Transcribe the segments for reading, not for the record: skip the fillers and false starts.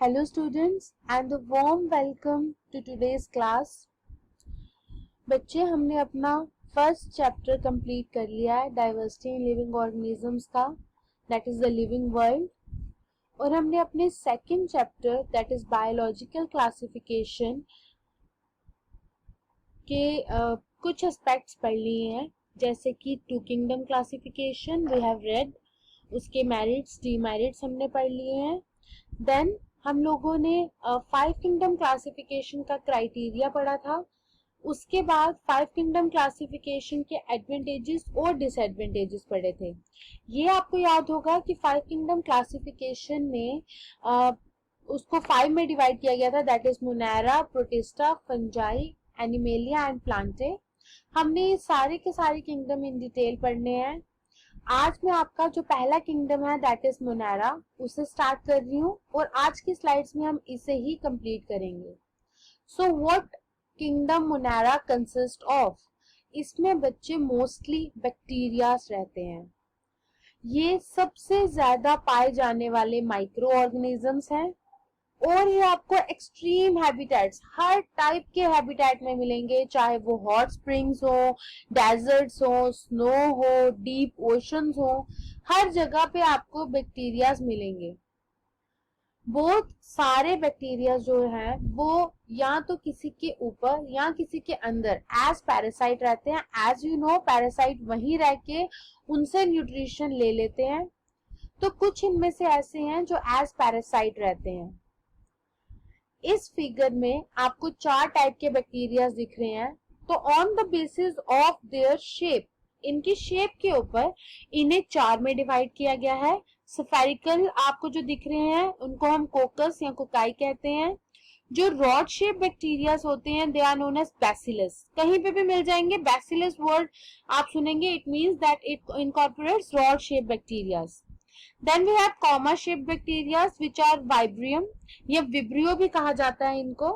Hello students and a warm welcome to today's class। बच्चे हमने अपना फर्स्ट चैप्टर कंप्लीट कर लिया है डाइवर्सिटी इन लिविंग ऑर्गेनिजम्स का, that is the living world. और हमने अपने second chapter that is biological classification के कुछ एस्पेक्ट्स पढ़ लिए हैं, जैसे कि two kingdom classification we have read, उसके मेरिट्स डीमेरिट्स हमने पढ़ लिए हैं। देन हम लोगों ने 5 किंगडम क्लासिफिकेशन का क्राइटेरिया पढ़ा था। उसके बाद 5 किंगडम क्लासिफिकेशन के एडवांटेजेस और डिसएडवांटेजेस पढ़े थे। ये आपको याद होगा कि 5 किंगडम क्लासिफिकेशन में उसको 5 में डिवाइड किया गया था, that is Monera, protista, fungi, animalia and Plantae. हमने ये सारे के सारे किंगडम इन डिटेल पढ़ने हैं। आज मैं आपका जो पहला किंगडम है दैट इज मोनेरा उसे स्टार्ट कर रही हूँ और आज की स्लाइड्स में हम इसे ही कंप्लीट करेंगे। So what kingdom Monera consist of? इसमें बच्चे मोस्टली बैक्टीरियाज रहते हैं। ये सबसे ज्यादा पाए जाने वाले माइक्रो ऑर्गेनिजम्स हैं और ये आपको एक्सट्रीम हैबिटेट्स, हर टाइप के हैबिटेट में मिलेंगे, चाहे वो हॉट स्प्रिंग्स हो, डेजर्ट्स हो, स्नो हो, डीप ओशंस हो, हर जगह पे आपको बैक्टीरियाज मिलेंगे। बहुत सारे बैक्टीरिया जो हैं वो या तो किसी के ऊपर या किसी के अंदर एज पैरासाइट रहते हैं। एज यू नो पैरासाइट वहीं रह के उनसे न्यूट्रिशन ले लेते हैं। तो कुछ इनमें से ऐसे हैं जो एज पैरासाइट रहते हैं। इस फिगर में आपको 4 टाइप के बैक्टीरिया दिख रहे हैं। तो on the basis of their shape, इनकी शेप के ऊपर इन्हें 4 में डिवाइड किया गया है। स्फेरिकल आपको जो दिख रहे हैं उनको हम कोकस या कोकाई कहते हैं। जो रॉड शेप बैक्टीरिया होते हैं they are known as bacillus. कहीं पे भी मिल जाएंगे बैसिलस वर्ड आप सुनेंगे, it means that it incorporates rod shape bacteria. Then we have comma shaped bacteria which are vibrium, या विब्रियो भी कहा जाता है इनको।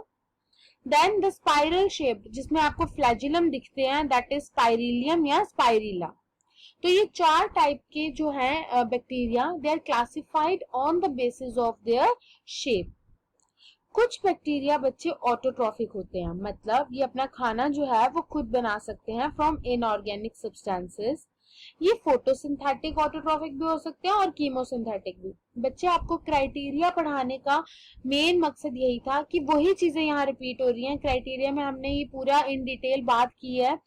Then the spiral shaped जिसमें आपको फ्लैजिलम दिखते हैं दैट इज स्पाइरिलियम या स्पाइरिला। तो ये 4 टाइप के जो हैं bacteria they are classified on the basis of their shape. कुछ बैक्टीरिया बच्चे ऑटोट्रॉफिक होते हैं, मतलब ये अपना खाना जो है वो खुद बना सकते हैं फ्रॉम इनऑर्गेनिक सब्सटेंसेस। ये फोटोसिंथेटिक ऑटोट्रॉफिक भी हो सकते हैं और कीमोसिंथेटिक भी। बच्चे आपको क्राइटेरिया पढ़ाने का मेन मकसद यही था कि वही चीजें यहाँ रिपीट हो रही हैं। क्राइटेरिया में हमने ये पूरा इन डिटेल बात की है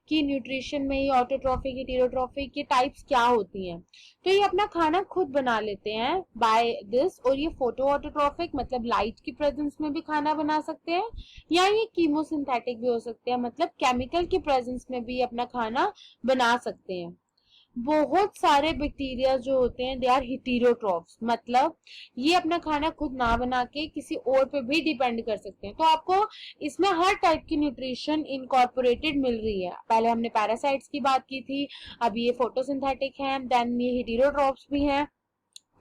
कि न्यूट्रिशन में ये ऑटोट्रॉफिक हेटेरोट्रॉफिक की टाइप्स क्या होती हैं। तो ये अपना खाना खुद बना लेते हैं बाय दिस। और ये फोटो ऑटोट्रॉफिक मतलब लाइट की प्रेजेंस में भी खाना बना सकते हैं, या ये कीमोसिंथेटिक भी हो सकते हैं, मतलब केमिकल की प्रेजेंस में भी अपना खाना बना सकते हैं। बहुत सारे बैक्टीरिया जो होते हैं दे आर हेटेरोट्रॉफ्स, मतलब ये अपना खाना खुद ना बना के किसी और पे भी डिपेंड कर सकते हैं। तो आपको इसमें हर टाइप की न्यूट्रिशन इनकॉर्पोरेटेड मिल रही है। पहले हमने पैरासाइट्स की बात की थी, अब ये फोटोसिंथेटिक हैं, देन ये हेटेरोट्रॉफ्स भी हैं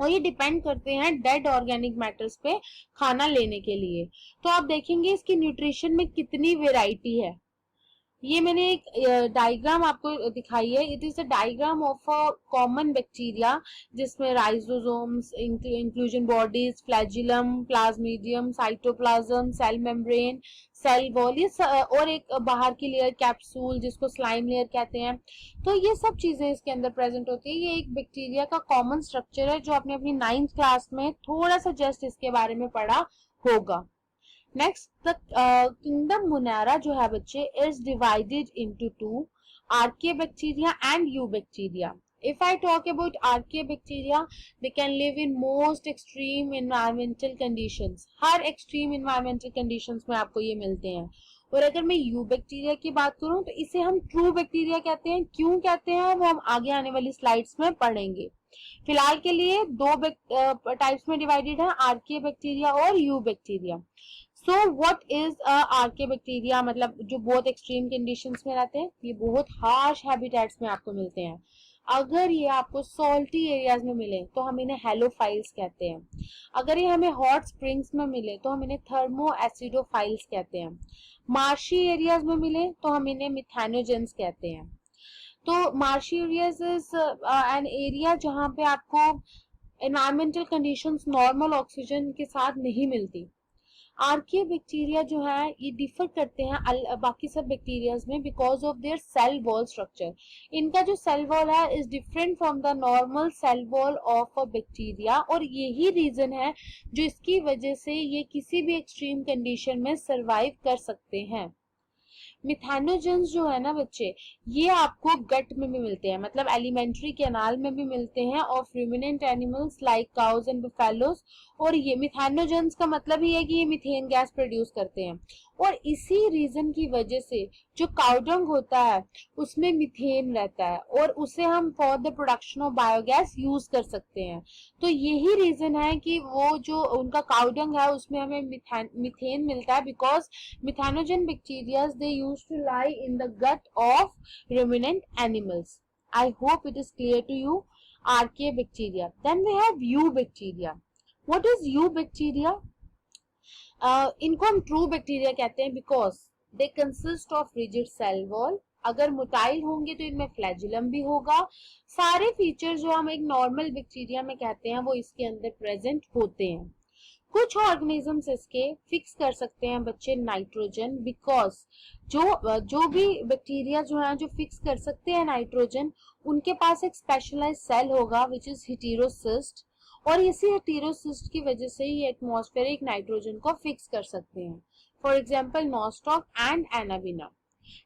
और ये डिपेंड करते हैं डेड ऑर्गेनिक मैटर्स पे खाना लेने के लिए। तो आप देखेंगे इसकी न्यूट्रिशन में कितनी वेराइटी है। ये मैंने एक डायग्राम आपको दिखाई है। It is a diagram of a common bacteria जिसमें ribosomes, inclusion bodies, flagellum, plasmidium, cytoplasm, cell membrane, cell wall, ये और एक बाहर की लेयर कैप्सूल जिसको स्लाइम लेयर कहते हैं। तो ये सब चीजें इसके अंदर प्रेजेंट होती है। ये एक बैक्टीरिया का कॉमन स्ट्रक्चर है जो आपने अपनी 9th क्लास में थोड़ा सा जस्ट इसके बारे में पढ़ा होगा। नेक्स्ट द किंगडम मोनेरा जो है बच्चे is divided into 2, archaea bacteria and you bacteria. If I talk about archaea bacteria, they can live in most extreme environmental conditions. Her extreme environmental conditions में आपको ये मिलते हैं। और अगर मैं यू बैक्टीरिया की बात करूं तो इसे हम ट्रू बैक्टीरिया कहते हैं। क्यों कहते हैं वो हम आगे आने वाली स्लाइड्स में पढ़ेंगे। फिलहाल के लिए 2 टाइप्स में डिवाइडेड है, आर्किया बैक्टीरिया और you bacteria. So what is archaea bacteria, मतलब जो बहुत एक्सट्रीम कंडीशंस में रहते हैं, ये बहुत हार्श हैबिटेट्स में आपको मिलते हैं। अगर ये आपको सॉल्टी एरियाज में मिले तो हम इन्हें हेलोफाइल्स कहते हैं। अगर ये हमें हॉट स्प्रिंग्स में मिले तो हम इन्हें थर्मो एसिडोफाइल्स कहते हैं। मार्शी एरियाज में मिले तो हम इन्हें मिथेनोजेंस कहते हैं। तो marshy areas is an area जहां पे आपको एनवायरमेंटल कंडीशंस नॉर्मल ऑक्सीजन के साथ नहीं मिलती। आर्किया बैक्टीरिया जो है ये डिफर करते हैं बाकी सब बैक्टीरियाज में because of their cell wall structure. इनका जो सेल वॉल है is different from the normal cell wall of a bacteria, और यही रीजन है जो इसकी वजह से ये किसी भी एक्सट्रीम कंडीशन में सरवाइव कर सकते हैं। मिथेनोजेंस जो है ना बच्चे, ये आपको गट में भी मिलते हैं, मतलब एलिमेंट्री कैनाल में भी मिलते हैं of ruminant animals like cows and buffaloes. और ये मिथेनोजेंस का मतलब ही है कि ये मीथेन गैस प्रोड्यूस करते हैं, और इसी रीजन की वजह से जो काउडंग होता है उसमें मीथेन रहता है और उसे हम for the production of biogas use कर सकते हैं। तो यही रीजन है कि वो जो उनका काउडंग है उसमें हमें मीथेन मिलता है, because methanogen bacteria they use to lie in the gut of ruminant animals. I hope it is clear to you. Archaea bacteria. Then we have eubacteria. What is eubacteria? इनको हम true bacteria कहते हैं because they consist of rigid cell wall. अगर motile होंगे तो इनमें flagellum भी होगा। सारे फीचर जो हम एक नॉर्मल बैक्टीरिया में कहते हैं वो इसके अंदर प्रेजेंट होते हैं। कुछ ऑर्गेनिजम्स इसके फिक्स कर सकते हैं बच्चे नाइट्रोजन, बिकॉज जो भी बैक्टीरिया जो है जो फिक्स कर सकते हैं नाइट्रोजन, उनके पास एक स्पेशलाइज्ड सेल होगा विच इज हेटेरोसिस्ट, और इसी हेटेरोसिस्ट की वजह से ये एटमॉस्फेरिक नाइट्रोजन को फिक्स कर सकते हैं। For example nostoc and Anabaena.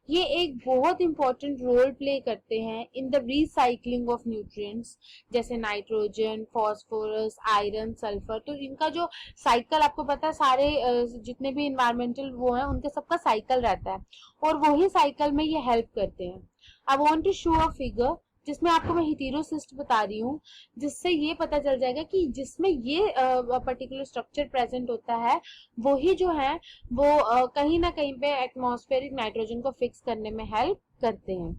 ये एक बहुत इंपॉर्टेंट रोल प्ले करते हैं in the recycling of nutrients, जैसे नाइट्रोजन, फॉस्फोरस, आयरन, सल्फर। तो इनका जो साइकिल आपको पता है, सारे जितने भी इन्वायरमेंटल वो हैं उनके सबका साइकिल रहता है, और वही साइकिल में ये हेल्प करते हैं। I want to show a figure जिसमें आपको मैं हेटेरोसिस्ट बता रही हूँ, जिससे ये पता चल जाएगा कि जिसमें ये पर्टिकुलर स्ट्रक्चर प्रेजेंट होता है वही जो है वो कहीं ना कहीं पे एटमॉस्फेरिक नाइट्रोजन को फिक्स करने में हेल्प करते हैं।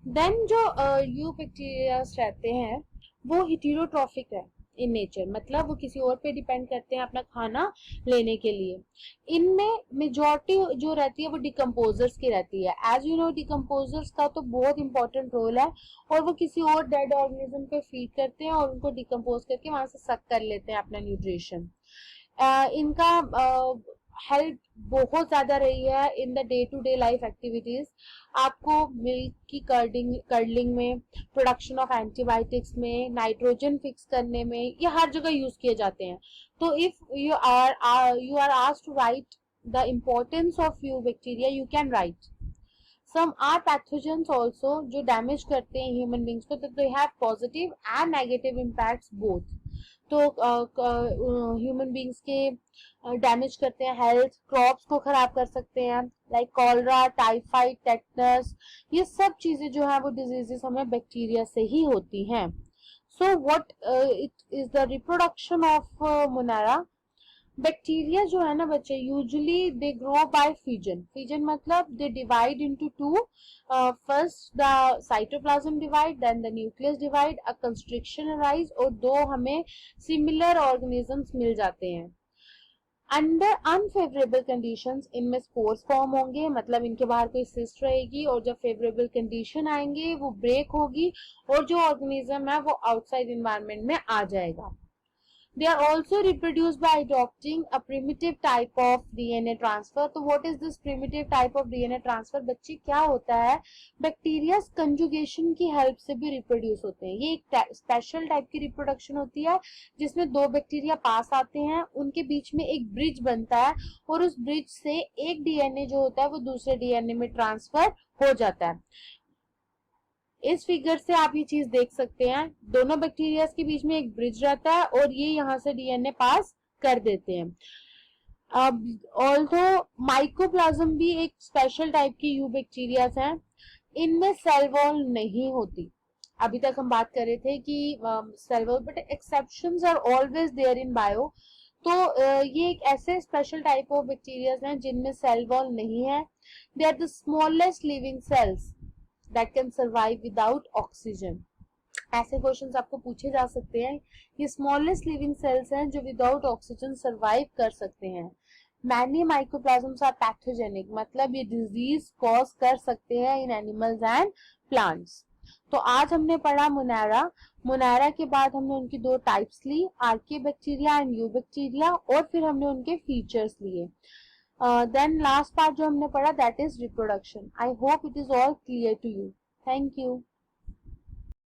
देन जो यूबैक्टीरिया रहते हैं वो हेटेरोट्रॉफिक है इन नेचर, मतलब वो किसी और पे डिपेंड करते हैं अपना खाना लेने के लिए। इनमें मेजॉरिटी जो रहती है वो डिकम्पोजर्स की रहती है। एज यू नो डिकम्पोजर्स का तो बहुत इंपॉर्टेंट रोल है, और वो किसी और डेड ऑर्गेनिज्म पे फीड करते हैं और उनको डिकम्पोज करके वहां से सक कर लेते हैं अपना न्यूट्रिशन। इनका हेल्प बहुत ज्यादा रही है in the day to day life activities. आपको मिल्क की कर्डलिंग में, प्रोडक्शन ऑफ एंटीबायोटिक्स में, नाइट्रोजन फिक्स करने में, ये हर जगह यूज किए जाते हैं। तो if you are asked to write the importance of you bacteria, you can write some are pathogens also जो डैमेज करते हैं ह्यूमन बींग्स को, तो they have positive and negative impacts both. तो ह्यूमन बींग्स के डैमेज करते हैं health, crops को खराब कर सकते हैं, लाइक कॉलरा, टाइफाइड, टेटनस। ये सब चीजें जो है वो डिजीजेस हमें बैक्टीरिया से ही होती हैं। So what it is the reproduction of Monera. Bacteria जो है ना बच्चे, usually they grow by fission. Fission मतलब they divide into two, first the cytoplasm divide, then the nucleus divide, a constriction arise, और दो हमें सिमिलर ऑर्गेनिजम्स मिल जाते हैं। अंडर अनफेवरेबल कंडीशंस इनमें स्पोर्स फॉर्म होंगे, मतलब इनके बाहर कोई सिस्ट रहेगी, और जब फेवरेबल कंडीशन आएंगे वो ब्रेक होगी और जो ऑर्गेनिज्म है वो आउटसाइड एनवायरनमेंट में आ जाएगा। They are also reproduced by adopting a primitive type of DNA transfer. तो what is this primitive type of DNA transfer? बच्चे क्या होता है, बैक्टीरिया कंजुगेशन की हेल्प से भी रिप्रोड्यूस होते हैं। ये एक स्पेशल टाइप की रिप्रोडक्शन होती है जिसमें दो बैक्टीरिया पास आते हैं, उनके बीच में एक ब्रिज बनता है, और उस ब्रिज से एक डीएनए जो होता है वो दूसरे डीएनए में ट्रांसफर हो जाता है। इस फिगर से आप ये चीज देख सकते हैं, दोनों बैक्टीरिया के बीच में एक ब्रिज रहता है और ये यहाँ से डीएनए पास कर देते हैं। अब ऑल्थो माइकोप्लाज्म भी एक स्पेशल टाइप की यूबैक्टीरिया हैं, इनमें सेल वॉल नहीं होती। अभी तक हम बात कर रहे थे कि cell wall, but exceptions are always there in bio. तो ये एक ऐसे स्पेशल टाइप ऑफ बैक्टीरिया हैं जिनमें सेल वॉल नहीं है। They are the smallest living cells that can survive without oxygen. ऐसे क्वेश्चंस आपको पूछे जा सकते हैं। ये स्मॉलेस्ट लिविंग सेल्स हैं जो विदाउट ऑक्सीजन सरवाइव कर सकते हैं। मैनी माइकोप्लाज्म्स आर पैथोजेनिक, मतलब ये डिजीज कॉज कर सकते हैं इन एनिमल्स एंड प्लांट्स। तो आज हमने पढ़ा मोनेरा। मोनेरा के बाद हमने उनकी दो टाइप्स ली, archaebacteria and eubacteria, और फिर हमने उनके फीचर्स लिए। देन लास्ट पार्ट जो हमने पढ़ा that is reproduction. I hope it is all clear to you. Thank you.